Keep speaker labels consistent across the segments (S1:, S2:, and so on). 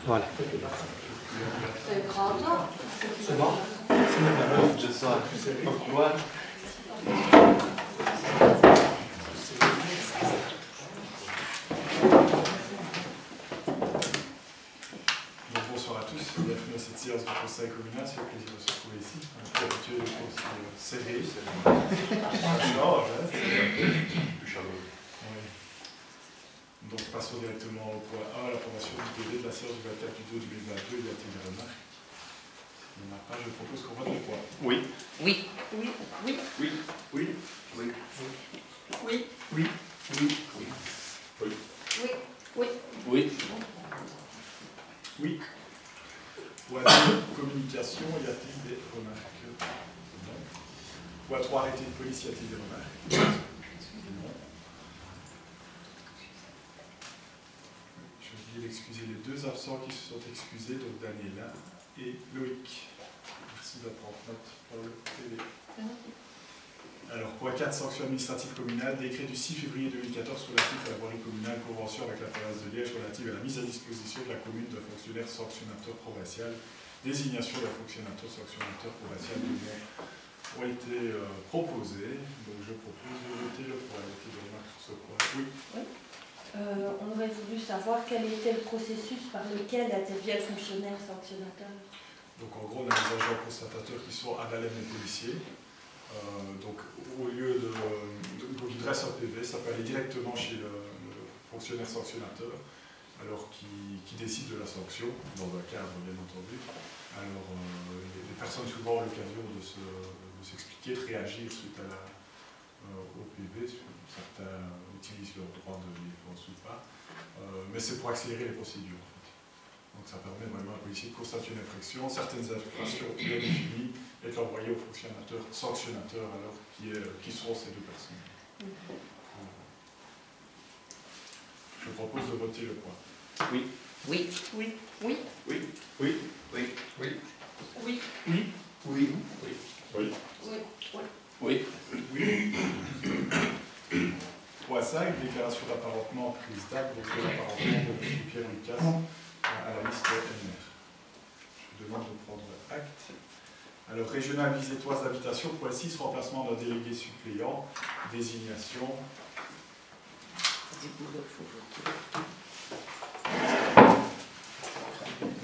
S1: Voilà.
S2: C'est grand, non?
S1: C'est bon? C'est la parole de ça. Pourquoi?
S3: Bonsoir à tous, bienvenue à cette séance du Conseil communal, c'est un plaisir de se retrouver ici. On est habitué de serré, ça change, hein? Plus chaleureux. Oui. Donc passons directement au point 1, l'approbation du PV de la séance du 24 du 2 2022, il y a-t-il des remarques? Il n'y en a pas, je propose qu'on vote le point.
S1: Oui.
S2: Oui. Oui. Oui.
S1: Oui. Oui. Oui.
S2: Oui.
S1: Oui. Oui.
S2: Oui. Oui.
S1: Oui.
S3: Oui. Point 2, communication, y a-t-il des remarques? Non. Point 3, arrêté de police, y a-t-il des remarques? Non. Je vais excuser les deux absents qui se sont excusés, donc Daniela et Loïc. Merci de prendre note pour le TV. Alors, point 4, sanction administrative communale, décret du 6 février 2014 relatif à la voirie communale, convention avec la province de Liège relative à la mise à disposition de la commune d'un fonctionnaire sanctionnateur provincial, désignation d'un fonctionnateur sanctionnateur provincial ont été proposés. Donc, je propose de voter le point. Avec des remarques sur ce point. Oui.
S2: On aurait voulu savoir quel était le processus par lequel intervient le fonctionnaire sanctionnateur.
S3: Donc, en gros, on a des agents constatateurs qui sont à l'haleine des policiers. Donc, au lieu de il dresse un PV, ça peut aller directement chez le fonctionnaire sanctionnateur, alors qui décide de la sanction, dans un cadre bien entendu. Alors, les personnes souvent ont l'occasion de s'expliquer, de réagir suite à au PV. Certains utilisent leur droit de défense ou pas, mais c'est pour accélérer les procédures. En fait. Donc, ça permet vraiment à un policier de constater une infraction, certaines infractions bien définies, et de l'envoyer au fonctionnateur sanctionnateur, alors qui sont ces deux personnes. Je propose de voter le point.
S1: Oui.
S2: Oui. Oui. Oui.
S1: Oui. Oui. Oui. Oui.
S2: Oui.
S1: Oui. Oui.
S3: Oui.
S1: Oui.
S3: Oui. Point 5, déclaration d'apparentement prise d'acte, donc de l'apparentement de M. Pierre Lucas à la liste NR. Je demande de prendre acte. Alors, régional visétoise d'habitation, point 6, remplacement d'un délégué suppléant, désignation.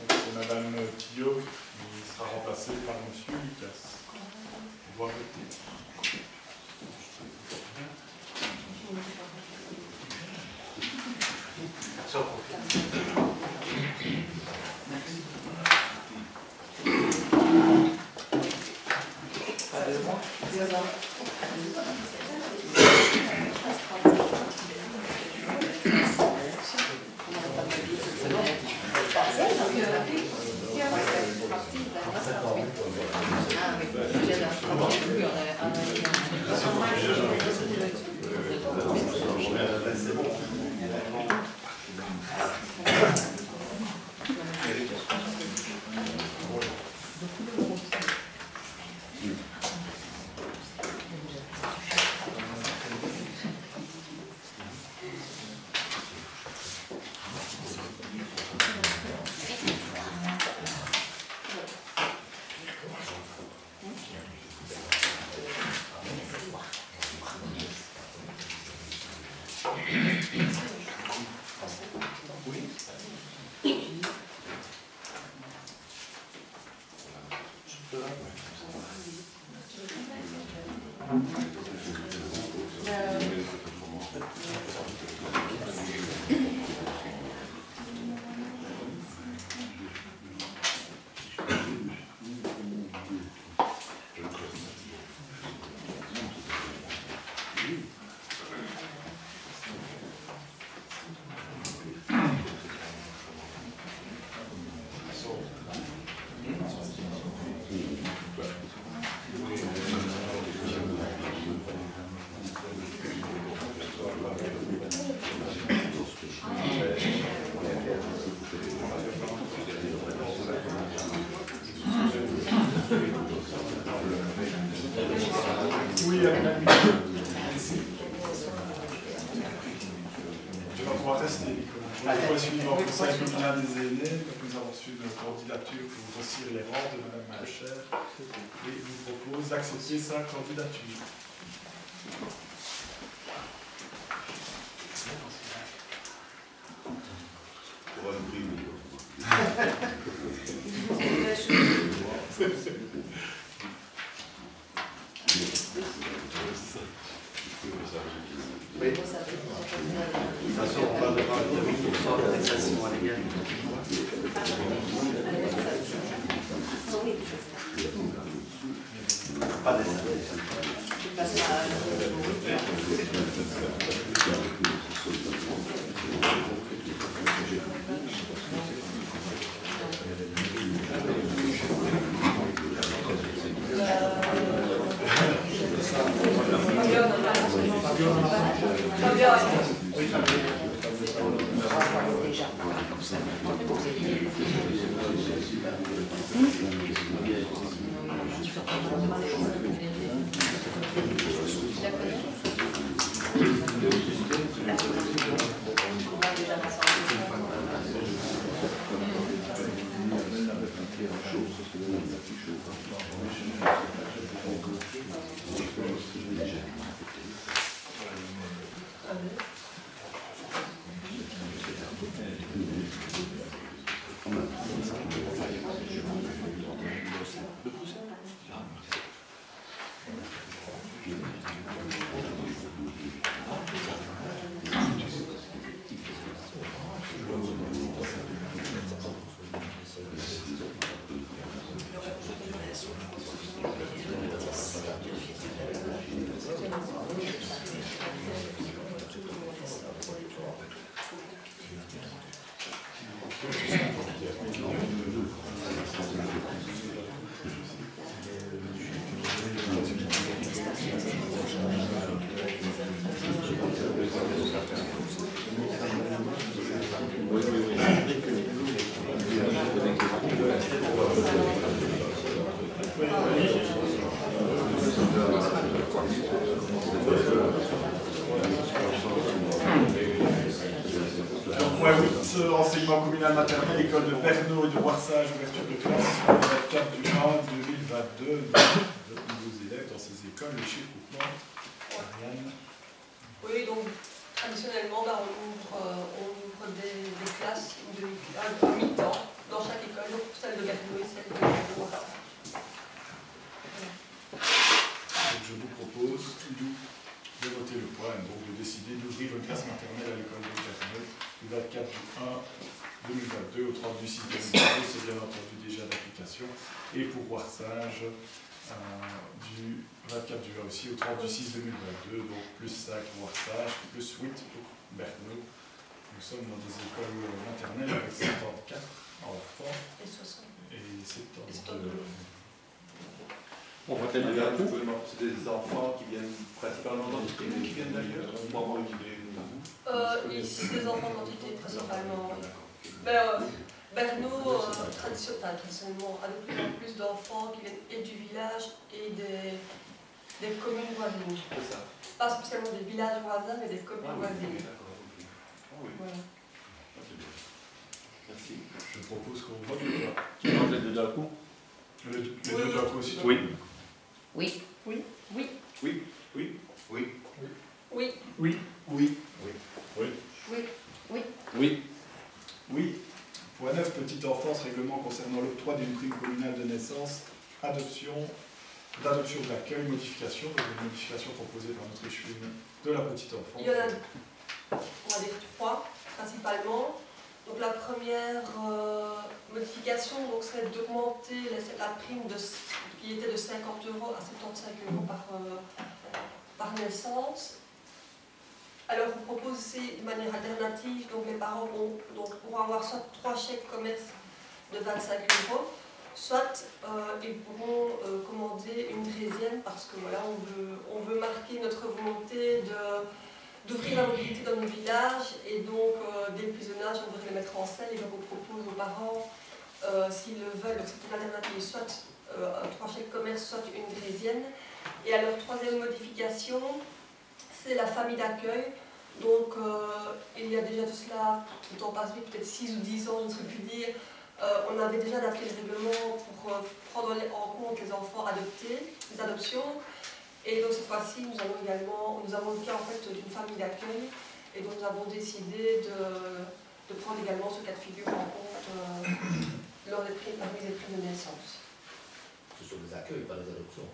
S3: C'est Madame Pillot qui sera remplacée par M. Lucas. On va voter. aînés, donc nous avons reçu une candidature pour grossir les rangs de Mme Malcher et nous propose d'accepter sa candidature.
S4: Pour un prix.
S1: Oui. De toute façon, on parle de taxation à l'égal. Pas des
S3: Enseignement communal maternel, école de Berneau et de Warsage, ouverture de classe, 24 du 1 2022, de nouveaux élèves dans ces écoles, les chiffres groupements. Ariane.
S5: Oui, donc traditionnellement, on ouvre des classes de mi-temps dans chaque école, donc celle de Berneau et celle de Warsage.
S3: Donc je vous propose de voter le point, donc de décider d'ouvrir une classe maternelle à l'école de Berneau du 24 du 1 2022 au 30 du 6 2022, c'est bien entendu déjà d'application, et pour Warsage du 24 du 1 aussi au 30 du 6 2022, donc plus 5 pour Warsage, plus 8 pour Berneau. Nous sommes dans des écoles maternelles avec 74 enfants
S5: et 60
S3: et 72.
S4: On voit c'est des enfants qui viennent principalement d'entités, qui viennent d'ailleurs.
S5: Ici, des enfants d'entités principalement. Berneau, traditionnellement, a de plus en plus d'enfants qui viennent et du village et des communes voisines. Pas spécialement des villages voisins, mais des communes voisines. Voilà.
S4: Merci.
S3: Je propose qu'on vote ou pas.
S4: Qui mange les deux d'un coup?
S3: Les deux d'un coup aussi.
S4: Oui.
S2: Oui. Oui. Oui.
S4: Oui. Oui. Oui.
S5: Oui.
S3: Oui. Oui.
S4: Oui.
S2: Oui. Oui.
S4: Oui.
S3: Oui. Point 9, petite enfance, règlement concernant l'octroi d'une prime communale de naissance, d'adoption d'accueil, modification, des modifications proposées par notre échevine de la petite enfance.
S5: Il y en a, on va dire 3 principalement. Donc la première modification serait d'augmenter la prime qui était de 50 € à 75 € par naissance. Alors on propose aussi de manière alternative, donc les parents pourront avoir soit 3 chèques commerce de 25 €, soit ils pourront commander une 13e parce que voilà, on veut marquer notre volonté d'ouvrir la mobilité dans nos villages et donc dès le plus jeune âge on devrait les mettre en selle et donc on propose aux parents s'ils le veulent, donc c'est une alternative, soit 3 chèques commerce, soit une 13e. Et alors troisième modification, c'est la famille d'accueil. Donc, il y a déjà de cela, le temps passe vite, peut-être 6 ou 10 ans, je ne saurais plus dire, on avait déjà adapté le règlement pour prendre en compte les enfants adoptés, les adoptions. Et donc cette fois-ci, nous avons le cas en fait d'une famille d'accueil, et donc nous avons décidé de prendre également ce cas de figure en compte lors des primes de naissance.
S1: Ce sont des accueils, pas des adoptions.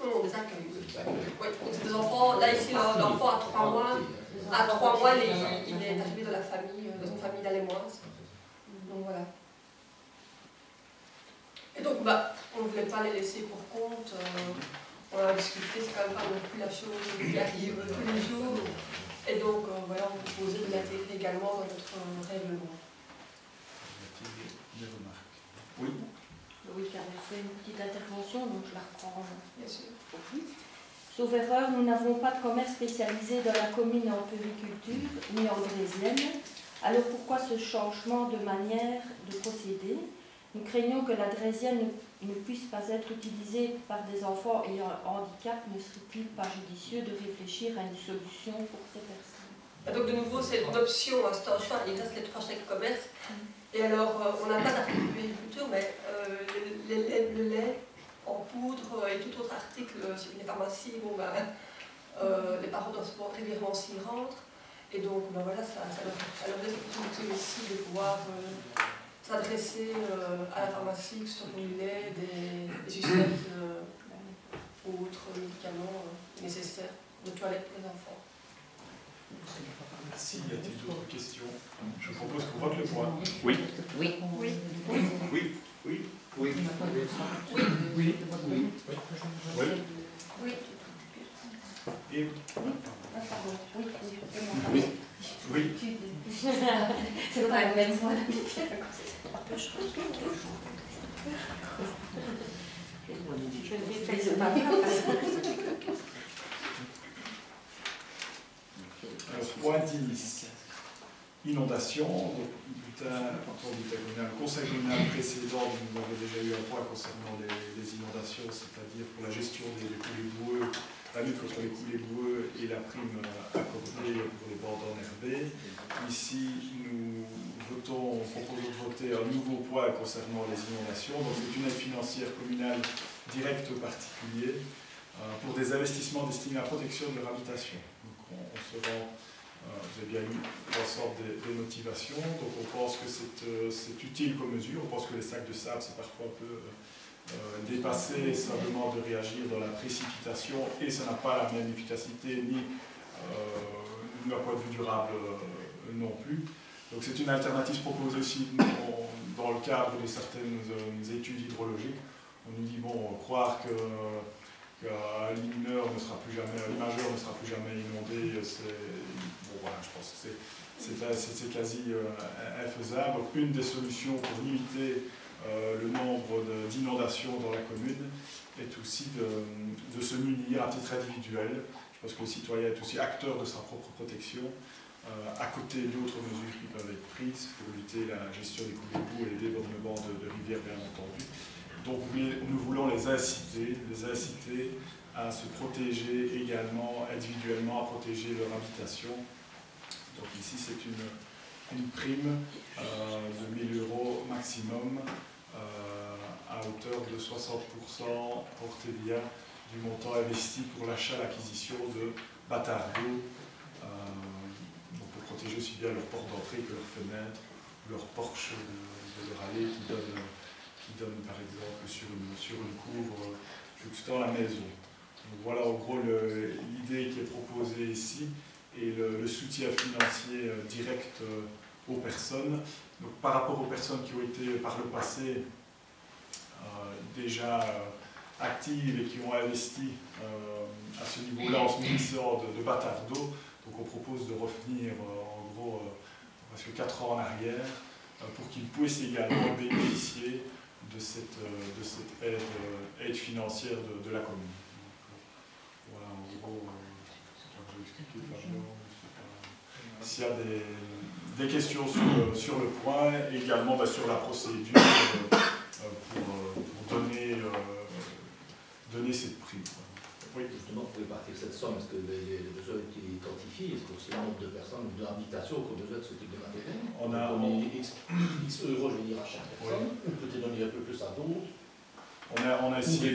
S5: Non, des accueils.
S1: Des accueils.
S5: Oui, donc c'est des enfants, là ici l'enfant a 3 mois, il est arrivé de la famille, de son famille d'Alémoise. Donc voilà. Et donc on ne voulait pas les laisser pour compte, on a discuté, c'est quand même pas non plus la chose qui arrive tous les jours. Et donc voilà, on proposait de l'intégrer également dans notre règlement.
S3: Des remarques? Oui.
S2: Oui, car j'ai fait une petite intervention, donc je la reprends.
S5: Bien sûr.
S2: Sauf erreur, nous n'avons pas de commerce spécialisé dans la commune en périculture, ni en draisienne. Alors pourquoi ce changement de manière de procéder? Nous craignons que la draisienne ne puisse pas être utilisée par des enfants ayant un handicap. Ne serait-il pas judicieux de réfléchir à une solution pour ces personnes?
S5: Donc de nouveau, c'est une option, c'est un choix, il reste les 3 chèques commerce. Et alors, on n'a pas d'article de périculture, mais le lait en poudre et tout autre article, les pharmacies, les parents doivent régulièrement s'y rendre. Et donc, voilà, ça leur laisse l'opportunité aussi de pouvoir s'adresser à la pharmacie, que ce soit pour du lait, des sucettes ou autres médicaments nécessaires de toilette pour les enfants.
S3: Merci. Y a-t-il d'autres questions? Je propose qu'on vote le point.
S6: Oui.
S2: Oui.
S1: Oui. Oui. Oui.
S3: Oui.
S6: Oui.
S3: Oui.
S5: Oui.
S3: Et...
S2: Ah, pardon. Oui.
S3: Oui. Oui.
S2: C'est pas la même fois.
S3: Alors, point 10. Inondation. Donc, le conseil communal précédent, nous avons déjà eu un point concernant les inondations, c'est-à-dire pour la gestion des coulées boueux, la lutte contre les coulées boueux et la prime accordée pour les bords enherbés. Ici, nous proposons de voter un nouveau point concernant les inondations. Donc, c'est une aide financière communale directe aux particuliers pour des investissements destinés à la protection de leur habitation. Donc, on se rend. Vous avez bien eu l'ensemble des motivations, donc on pense que c'est utile comme mesure, on pense que les sacs de sable c'est parfois un peu dépassé simplement de réagir dans la précipitation et ça n'a pas la même efficacité ni d'un point de vue durable non plus. Donc c'est une alternative proposée aussi dans le cadre de certaines études hydrologiques. On nous dit bon, croire que l'imageur ne sera plus jamais inondé, bon, voilà, je pense que c'est quasi infaisable. Donc, une des solutions pour limiter le nombre d'inondations dans la commune est aussi de se munir à titre individuel. Je pense que le citoyen est aussi acteur de sa propre protection, à côté d'autres mesures qui peuvent être prises pour lutter la gestion des coulées boueux et les débordements de rivières, bien entendu. Donc nous voulons les inciter à se protéger également, individuellement, à protéger leur habitation. Donc ici c'est une prime de 1 000 € maximum à hauteur de 60% hors TVA du montant investi pour l'achat, l'acquisition de bâtards d'eau, pour protéger aussi bien leur porte d'entrée que leurs fenêtres, leur porche de leur allée qui donne par exemple sur une cour juxtant la maison. Donc voilà en gros l'idée qui est proposée ici et le soutien financier direct aux personnes. Donc par rapport aux personnes qui ont été par le passé déjà actives et qui ont investi à ce niveau-là en se munissant de bâtards d'eau, donc on propose de revenir en gros presque 4 ans en arrière pour qu'ils puissent également bénéficier de cette aide financière de la commune. Donc, voilà, en gros, je vais expliquer Fabien. S'il y a des questions sur le point, et également sur la procédure pour donner cette prime. Oui.
S7: Justement, pour répartir cette somme, est-ce que les besoins ont été identifiés? Est-ce que c'est le nombre de personnes ou d'habitations qui ont besoin de ce type de matériel?
S3: On a
S7: donné X euros, je veux dire, à chaque personne, ou peut-être donner un peu plus à d'autres?
S3: On a essayé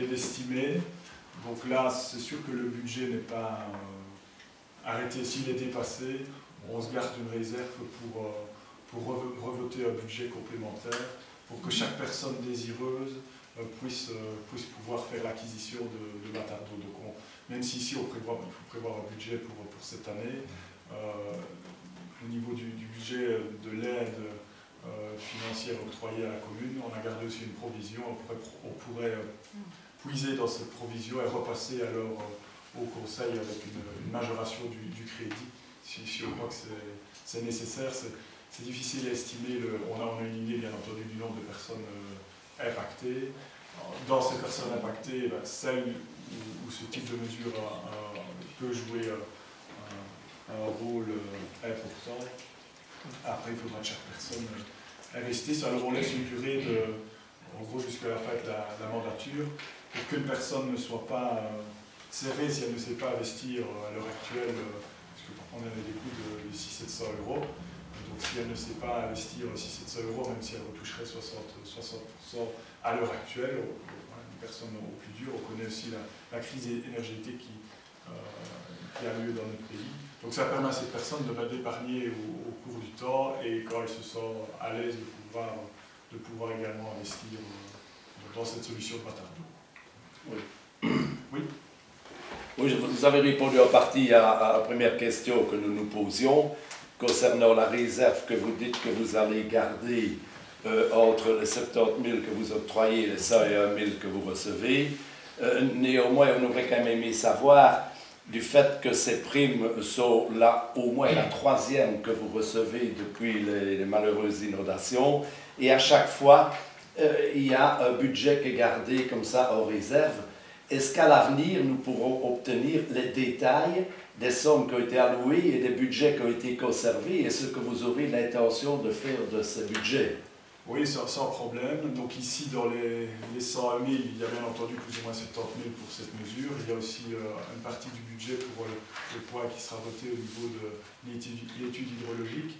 S3: d'estimer. Donc là, c'est sûr que le budget n'est pas arrêté. S'il est dépassé, on se garde une réserve pour revoter un budget complémentaire, pour que chaque personne désireuse puisse pouvoir faire l'acquisition de Matardo. Donc même si ici il faut prévoir un budget pour cette année, au niveau du budget de l'aide financière octroyée à la commune, on a gardé aussi une provision. On pourrait puiser dans cette provision et repasser alors au conseil avec une majoration du crédit, si on voit que c'est nécessaire. C'est difficile à estimer. On a une idée, bien entendu, du nombre de personnes impactées. Dans ces personnes impactées, celle où ce type de mesure peut jouer un rôle important. Après, il faudra que chaque personne investisse. Alors, on laisse une durée en gros, jusqu'à la fin de la mandature, pour qu'une personne ne soit pas serrée si elle ne sait pas investir à l'heure actuelle, parce qu'on avait des coûts de 600-700 €. Donc si elle ne sait pas investir 600-700 €, même si elle retoucherait 60% à l'heure actuelle, une personne au plus dur, on connaît aussi la crise énergétique qui a lieu dans notre pays. Donc ça permet à cette personne d'épargner au cours du temps, et quand elle se sent à l'aise de pouvoir également investir dans cette solution de Matardo.
S8: Oui.
S3: Oui.
S8: Oui, vous avez répondu en partie à la première question que nous nous posions concernant la réserve que vous dites que vous allez garder entre les 70 000 que vous octroyez et les 101 000 que vous recevez. Néanmoins, on aurait quand même aimé savoir du fait que ces primes sont là au moins la troisième que vous recevez depuis les malheureuses inondations, et à chaque fois, il y a un budget qui est gardé comme ça en réserve. Est-ce qu'à l'avenir, nous pourrons obtenir les détails des sommes qui ont été allouées et des budgets qui ont été conservés, et ce que vous aurez l'intention de faire de ces budgets?
S3: Oui, sans problème. Donc ici, dans les 101 000, il y a bien entendu plus ou moins 70 000 pour cette mesure. Il y a aussi une partie du budget pour le poids qui sera voté au niveau de l'étude hydrologique.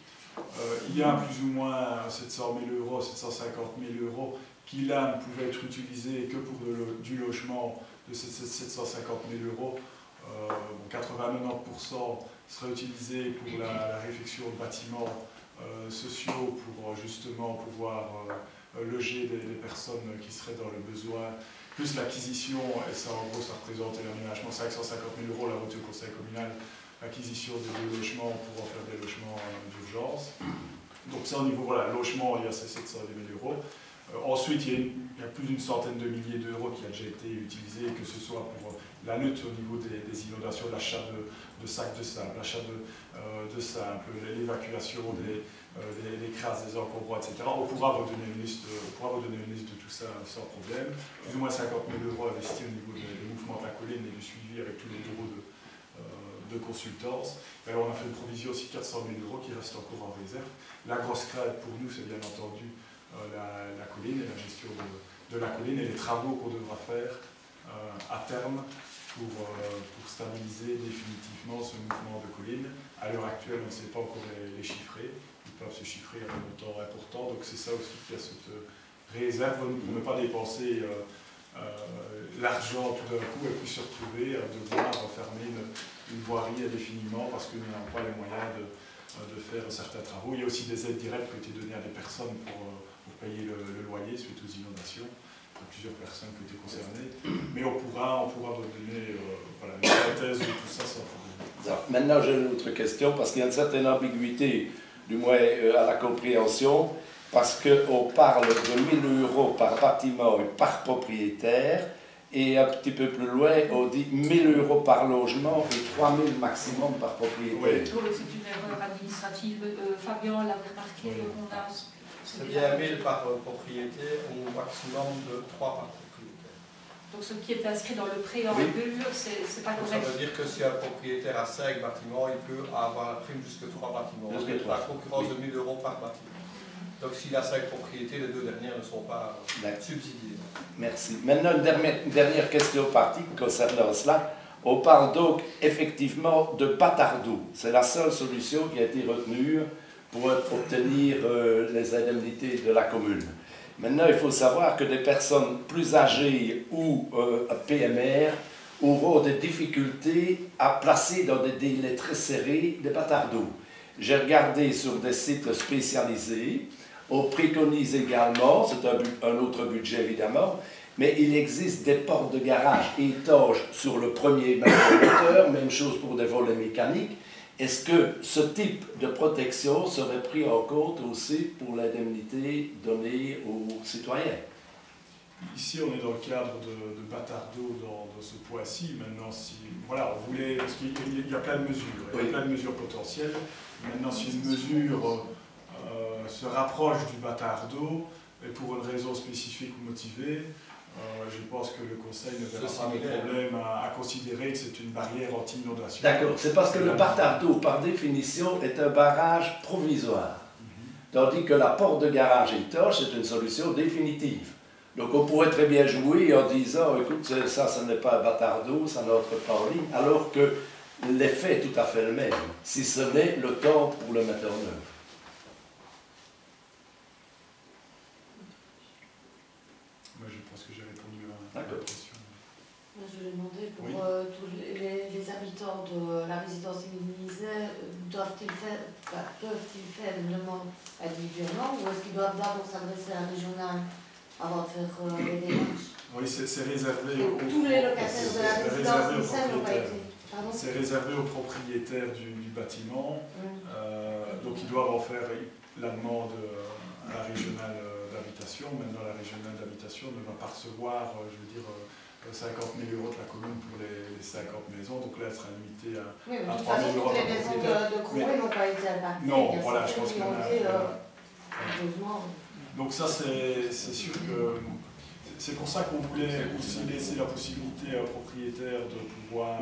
S3: Il y a plus ou moins 700 000 €, 750 000 € qui là ne pouvaient être utilisés que pour du logement de 750 000 €. 80-90% seraient utilisés pour la réfection de bâtiments sociaux pour justement pouvoir loger des personnes qui seraient dans le besoin, plus l'acquisition, et ça en gros ça représente l'aménagement 550 000 € la voté au conseil communal, l'acquisition de logements pour en faire des logements d'urgence. Donc ça au niveau, voilà, logement, il y a ces 700 000 €. Ensuite, il y a plus d'une centaine de milliers d'euros qui a déjà été utilisé, que ce soit pour la lutte au niveau des inondations, l'achat de sacs de sable, l'achat de sable, l'évacuation des crasses, des encombrants, etc. On pourra vous donner une liste de tout ça sans problème. Plus ou moins 50 000 € investis au niveau des mouvements de la colline et du suivi avec tous les bureaux de consultance. Et alors on a fait une provision aussi 400 000 € qui reste encore en réserve. La grosse crainte pour nous, c'est bien entendu la colline et la gestion de la colline et les travaux qu'on devra faire à terme pour stabiliser définitivement ce mouvement de colline. À l'heure actuelle, on ne sait pas encore les chiffrer. Ils peuvent se chiffrer à un montant important. Donc c'est ça aussi qui a cette réserve pour ne pas dépenser l'argent tout d'un coup et puis se retrouver à devoir fermer une voirie indéfiniment parce que nous n'avons pas les moyens de faire certains travaux. Il y a aussi des aides directes qui ont été données à des personnes pour payer le loyer suite aux inondations. Il y a plusieurs personnes qui ont été concernées. Mais on pourra vous donner voilà, une synthèse de tout ça sans problème.
S8: Maintenant, j'ai une autre question, parce qu'il y a une certaine ambiguïté, du moins à la compréhension, parce qu'on parle de 1 000 € par bâtiment et par propriétaire, et un petit peu plus loin, on dit 1 000 € par logement et 3 000 maximum par propriétaire.
S6: Oui, c'est une erreur administrative. Fabien l'avait remarqué, on a...
S9: C'est bien 1 000 par propriété ou au maximum de 3 par propriétaire.
S6: Donc ce qui est inscrit dans le préambule, c'est pas correct.
S9: Ça veut dire que si un propriétaire a 5 bâtiments, il peut avoir la prime jusqu'à 3 bâtiments.
S8: Jusqu'à 3.
S9: La concurrence de 1 000 € par bâtiment. Donc s'il a 5 propriétés, les 2 dernières ne sont pas subsidiées.
S8: Merci. Maintenant, une dernière question pratique concernant cela. On parle donc effectivement de Batardo. C'est la seule solution qui a été retenue pour obtenir les indemnités de la commune. Maintenant, il faut savoir que des personnes plus âgées ou PMR auront des difficultés à placer dans des délais très serrés des Batardos. J'ai regardé sur des sites spécialisés. On préconise également, c'est un autre budget évidemment, mais il existe des portes de garage étanches sur le premier moteur, même chose pour des volets mécaniques. Est-ce que ce type de protection serait pris en compte aussi pour l'indemnité donnée aux citoyens?
S3: Ici, on est dans le cadre de Batardo dans ce point-ci. Maintenant, si, voilà, on voulait, parce qu'il y a plein de mesures, il y a plein de mesures potentielles. Maintenant, si une mesure se rapproche du Batardo, et pour une raison spécifique ou motivée, je pense que le Conseil ne verra pas de problème à considérer que c'est une barrière anti-inondation.
S8: D'accord, c'est parce que le Batardo, par définition, est un barrage provisoire. Tandis que la porte de garage étanche, c'est une solution définitive. Donc on pourrait très bien jouer en disant, écoute, ça, ce n'est pas un Batardo, ça n'entre pas en ligne, alors que l'effet est tout à fait le même, si ce n'est le temps pour le mettre en œuvre.
S3: Moi, je pense que j'ai répondu à la question.
S2: Je vais demander pour tous les habitants de la résidence immunisée, doivent-ils faire une demande individuellement ou est-ce qu'ils doivent d'abord s'adresser à la régionale avant de faire les démarches?
S3: Oui, c'est réservé
S2: tous les locataires de la résidence initiale n'ont pas été.
S3: C'est réservé aux propriétaires du bâtiment. Donc ils doivent en faire la demande à la régionale d'habitation. Maintenant, la régionale d'habitation ne va pas recevoir, je veux dire, 50 000 € de la commune pour les 50 maisons. Donc là, elle sera limitée à 3 000 €
S2: les maisons de Croix n'ont pas été impactées.
S3: Non, voilà, je pense qu'il y en a.
S2: Heureusement.
S3: Donc ça, c'est sûr que... C'est pour ça qu'on voulait aussi laisser la possibilité aux propriétaires de pouvoir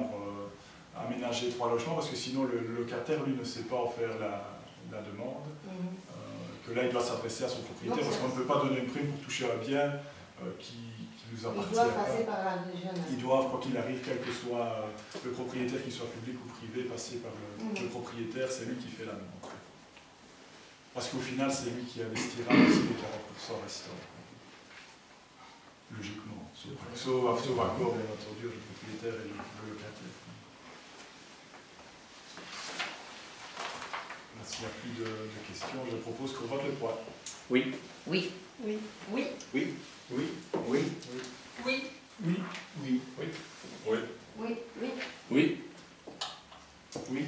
S3: aménager 3 logements, parce que sinon le locataire, lui, ne sait pas en faire la demande. Que là, il doit s'adresser à son propriétaire, parce qu'on ne peut pas donner une prime pour toucher un bien qui nous appartient.
S2: Ils doivent passer par la régionale.
S3: Ils doivent, quoi qu'il arrive, quel que soit le propriétaire, qu'il soit public ou privé, passer par le propriétaire, c'est lui qui fait la demande. Parce qu'au final, c'est lui qui investira aussi les 40% restants. Logiquement, sauf accord, bien entendu, le propriétaire et le locataire. S'il n'y a plus de questions, je propose qu'on vote le point.
S8: Oui.
S6: Oui.
S2: Oui.
S6: Oui.
S4: Oui.
S9: Oui.
S4: Oui.
S5: Oui.
S3: Oui.
S9: Oui.
S3: Oui.
S9: Oui.
S2: Oui. Oui.
S8: Oui.
S3: Oui.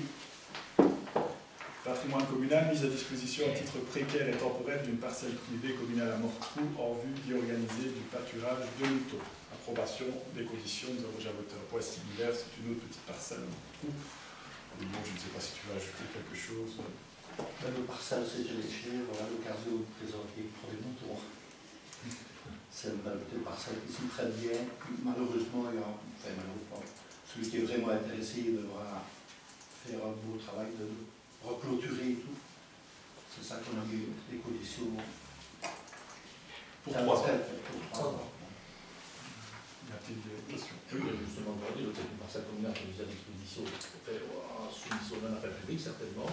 S3: Patrimoine communal, mise à disposition à titre précaire et temporaire d'une parcelle privée communale à Mortrou en vue d'y organiser du pâturage de moutons. Approbation des conditions, nous avons déjà voté un point similaire, c'est une autre petite parcelle à Mortrou. Bon, je ne sais pas si tu veux ajouter quelque chose.
S7: Le parcelle, c'est léger, voilà l'occasion de présenter pour les moutons. C'est une petite parcelle qui s'y prête bien. Malheureusement, celui qui est vraiment intéressé devra faire un beau travail de reclôturer et tout. C'est ça qu'on a mis les conditions.
S3: Pour 3 ans.
S7: Y
S3: a-t-il des questions?
S7: Oui, justement, c'est une parcelle communale qui est mise à disposition pour faire soumission d'un affaire publique, certainement.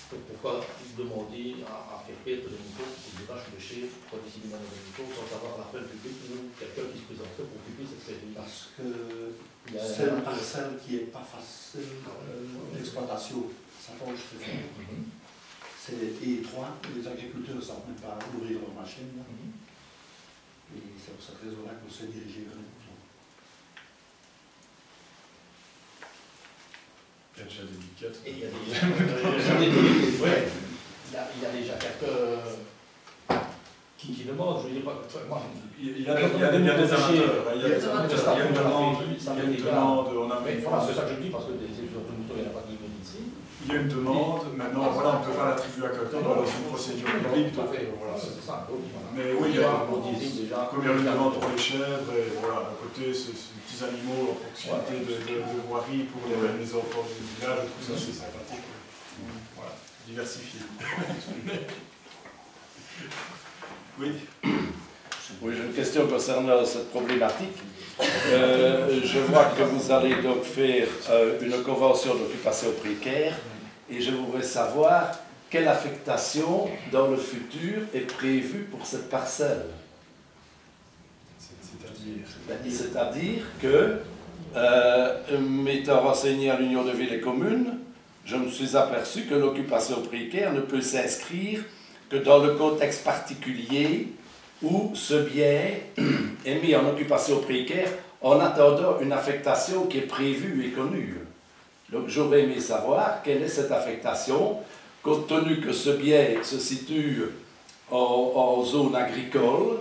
S7: Donc pourquoi demander à faire perdre les moutons pour des vaches léchées, pour décider de des moutons, sans avoir l'appel public ou quelqu'un qui se présenterait pour occuper cette ferme? Parce que c'est une parcelle qui n'est pas facile d'exploitation. Ça change très fort. C'est étroit, les agriculteurs ne savent même pas ouvrir leur machine. Et c'est pour cette raison-là qu'on s'est dirigé vers les moutons.
S3: Il y a déjà des biquettes.
S7: Et il y a déjà quelques qui demandent, je veux dire, moi,
S3: il y a des amateurs, il y a une demande, on a
S7: mais voilà, c'est ça que je dis, parce que des épisodes de moutons, il n'y en a pas qui viennent ici.
S3: Il y a une demande, maintenant, voilà, on ne peut pas l'attribuer à quelqu'un dans une procédure publique.
S7: Voilà, c'est ça.
S3: Mais oui, il y a
S7: comme il y
S3: a une demande pour les chèvres, et voilà, à côté, ces petits animaux en proximité de voiries pour les enfants du village, tout ça, c'est sympathique. Voilà, diversifié. Oui.
S8: Oui, j'ai une question concernant cette problématique. Je vois que vous allez donc faire une convention d'occupation précaire et je voudrais savoir quelle affectation dans le futur est prévue pour cette parcelle. C'est-à-dire que, m'étant renseigné à l'Union de Villes et Communes, je me suis aperçu que l'occupation précaire ne peut s'inscrire que dans le contexte particulier où ce bien est mis en occupation précaire en attendant une affectation qui est prévue et connue. Donc j'aurais aimé savoir quelle est cette affectation, compte tenu que ce bien se situe en zone agricole,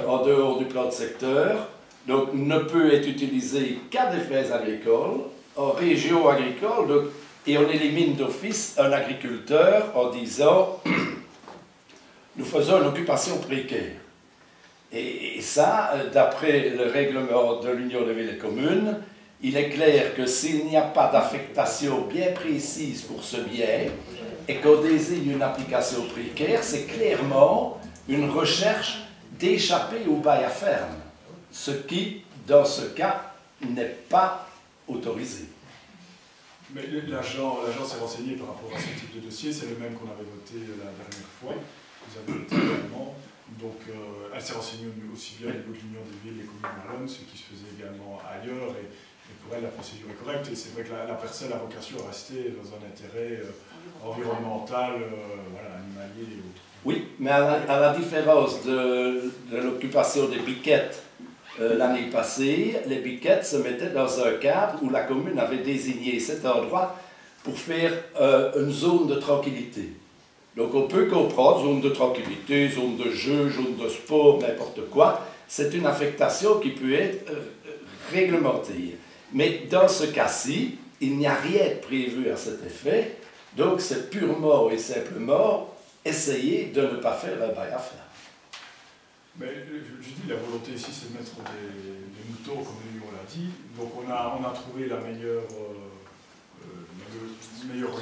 S8: en dehors du plan de secteur, donc ne peut être utilisé qu'à des fins agricoles, en région agricole, donc, et on élimine d'office un agriculteur en disant nous faisons une occupation précaire. Et ça, d'après le règlement de l'Union des Villes et Communes, il est clair que s'il n'y a pas d'affectation bien précise pour ce bien et qu'on désigne une application précaire, c'est clairement une recherche d'échapper au bail à ferme, ce qui, dans ce cas, n'est pas autorisé.
S3: Mais l'agent s'est renseigné par rapport à ce type de dossier, c'est le même qu'on avait voté la dernière fois. Vous avez voté également. Donc, elle s'est renseignée aussi bien au niveau de l'Union des Villes et Communes wallonnes, ce qui se faisait également ailleurs, et pour elle, la procédure est correcte. Et c'est vrai que la personne a vocation à rester dans un intérêt environnemental, voilà, animalier et autres.
S8: Oui, mais à la différence de l'occupation des biquettes l'année passée, les biquettes se mettaient dans un cadre où la commune avait désigné cet endroit pour faire une zone de tranquillité. Donc on peut comprendre, zone de tranquillité, zone de jeu, zone de sport, n'importe quoi, c'est une affectation qui peut être réglementée. Mais dans ce cas-ci, il n'y a rien de prévu à cet effet, donc c'est purement et simplement essayer de ne pas faire un bail à faire.
S3: Mais je dis, la volonté ici, c'est de mettre des moutons, comme on l'a dit. Donc on a trouvé la meilleure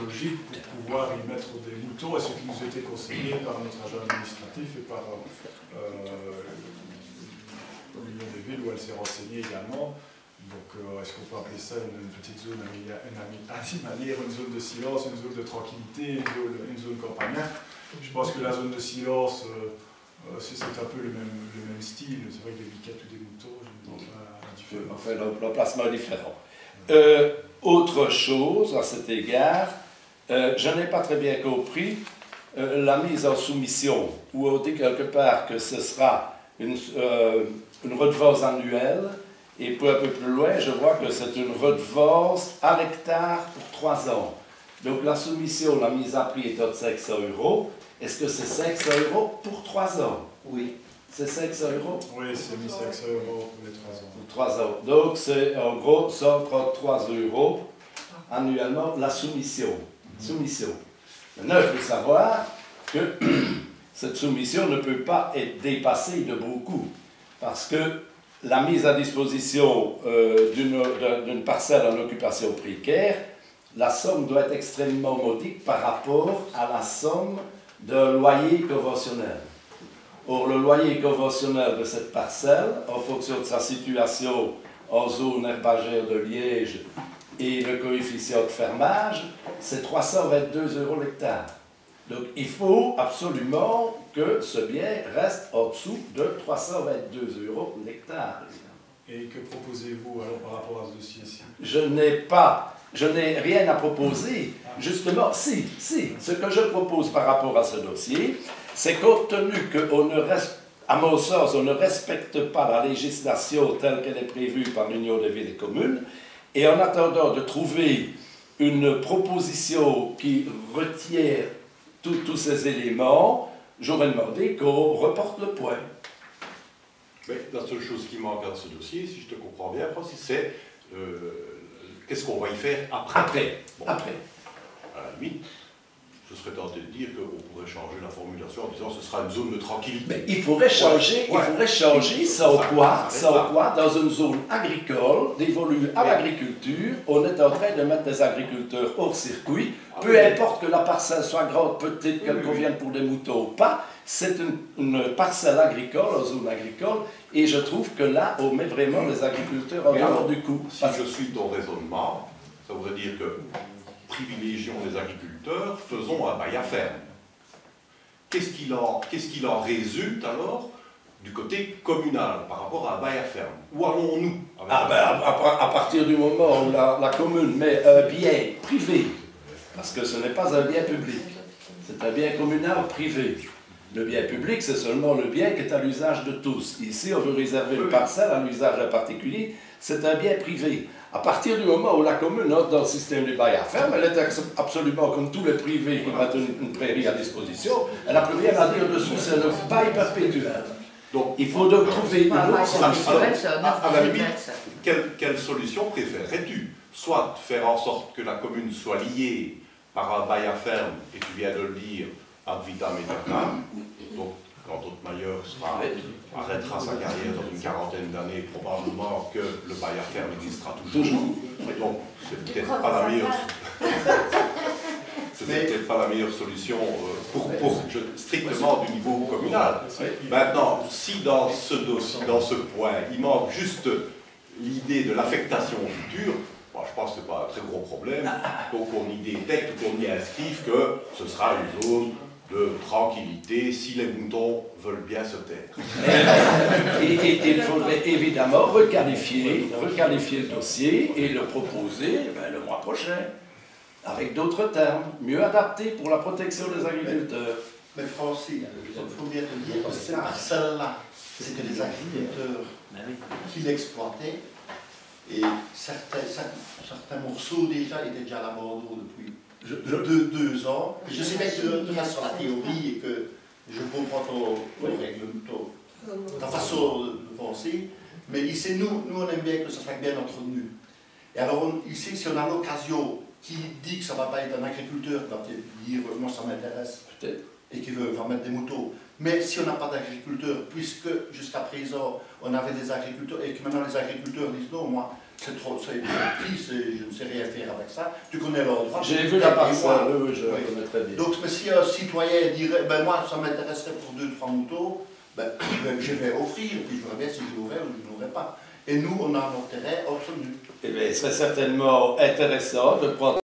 S3: logique pour pouvoir y mettre des moutons, et ce qui nous a été conseillé par notre agent administratif et par l'Union des Villes, où elle s'est renseignée également. Donc est-ce qu'on peut appeler ça une petite zone animalière, une zone de silence, une zone de tranquillité, une zone campagnarde? Je pense que la zone de silence, c'est un peu le même style. C'est vrai que des biquettes ou des moutons, je ne pense pas la différence.
S8: Enfin, l'emplacement est différent. Autre chose à cet égard, je n'ai pas très bien compris la mise en soumission, où on dit quelque part que ce sera une redevance annuelle, et un peu plus loin, je vois que c'est une redevance à l'hectare pour 3 ans. Donc la soumission, la mise à prix est de 500 €. Est-ce que c'est 500 € pour 3 ans? Oui. C'est 500 €?
S3: Oui, c'est mis 500 € pour les 3 ans.
S8: Pour 3 ans. Donc c'est en gros 133 € annuellement la soumission. Maintenant, il faut savoir que cette soumission ne peut pas être dépassée de beaucoup, parce que la mise à disposition d'une parcelle en occupation précaire, la somme doit être extrêmement modique par rapport à la somme d'un loyer conventionnel. Or, le loyer conventionnel de cette parcelle, en fonction de sa situation en zone herbagère de Liège et le coefficient de fermage, c'est 322 € l'hectare. Donc, il faut absolument que ce bien reste en dessous de 322 € l'hectare.
S3: Et que proposez-vous alors par rapport à ce dossier-ci? Je
S8: n'ai rien à proposer. Justement, si, ce que je propose par rapport à ce dossier, c'est compte tenu à mon sens, on ne respecte pas la législation telle qu'elle est prévue par l'Union des Villes et Communes, et en attendant de trouver une proposition qui retient tous ces éléments, j'aurais demandé qu'on reporte le point.
S4: Mais la seule chose qui manque dans ce dossier, si je te comprends bien, Francis, c'est qu'est-ce qu'on va y faire après.
S8: Après.
S4: À la limite, je serais tenté de dire qu'on pourrait changer la formulation en disant que ce sera une zone de tranquillité.
S8: Mais il faudrait changer, ça au quoi, dans une zone agricole, d'évoluer à l'agriculture, on est en train de mettre des agriculteurs hors circuit, peu importe que la parcelle soit grande, petite, qu'elle convienne pour des moutons ou pas, c'est une parcelle agricole, en zone agricole, et je trouve que là, on met vraiment les agriculteurs en dehors du coup.
S4: Si je suis ton raisonnement, ça voudrait dire que privilégions les agriculteurs, faisons un bail à ferme. Qu'est-ce qu'il en résulte alors du côté communal par rapport à un bail à ferme? Où allons-nous?
S8: À partir du moment où la commune met un bien privé, parce que ce n'est pas un bien public, c'est un bien communal privé. Le bien public, c'est seulement le bien qui est à l'usage de tous. Ici, on veut réserver une parcelle à l'usage d'un particulier, c'est un bien privé. À partir du moment où la commune entre dans le système du bail à ferme, elle est absolument comme tous les privés qui mettent une prairie à disposition, elle n'a plus rien à dire dessus, c'est le bail perpétuel. Donc il faut donc trouver une autre solution.
S4: À la limite, quelle solution préférerais-tu? Soit faire en sorte que la commune soit liée par un bail à ferme, et tu viens de le dire, ad vitam aeternam, donc quand Ottmayer arrêtera sa carrière dans une quarantaine d'années, probablement que le bail à ferme existera toujours. Donc, c'est peut-être pas la meilleure. C'est peut-être pas la meilleure solution strictement du niveau communal. Maintenant, si dans ce dossier, dans ce point, il manque juste l'idée de l'affectation future, bon, je pense que ce n'est pas un très gros problème. Donc on y détecte, qu'on y inscrive que ce sera une zone de tranquillité si les moutons veulent bien se taire.
S8: Et il faudrait évidemment requalifier le dossier et le proposer le mois prochain, avec d'autres termes, mieux adaptés pour la protection des agriculteurs.
S10: Mais Francis, il faut bien te dire que ces parcelles-là, c'était des agriculteurs qui l'exploitaient, et certains morceaux déjà étaient déjà à l'abandon depuis 2 ans. Je sais bien que tu restes sur la théorie et que je comprends ta façon de penser, mais ici, nous on aime bien que ça soit bien entretenu. Et alors ici, si on a l'occasion qui dit que ça ne va pas être un agriculteur qui va peut-être dire moi ça m'intéresse et qui veut mettre des motos, mais si on n'a pas d'agriculteurs, puisque jusqu'à présent on avait des agriculteurs et que maintenant les agriculteurs disent non, moi c'est trop petit, je ne sais rien faire avec ça, tu connais leur droit.
S8: J'ai vu la parcelle, oui, je la connais très bien.
S10: Donc si un citoyen dirait ben moi ça m'intéresserait pour 2-3 motos, ben, je vais offrir, puis je verrai bien si je l'aurai ou je ne l'aurai pas. Et nous, on a un intérêt entre nous.
S8: Eh bien, il serait certainement intéressant de prendre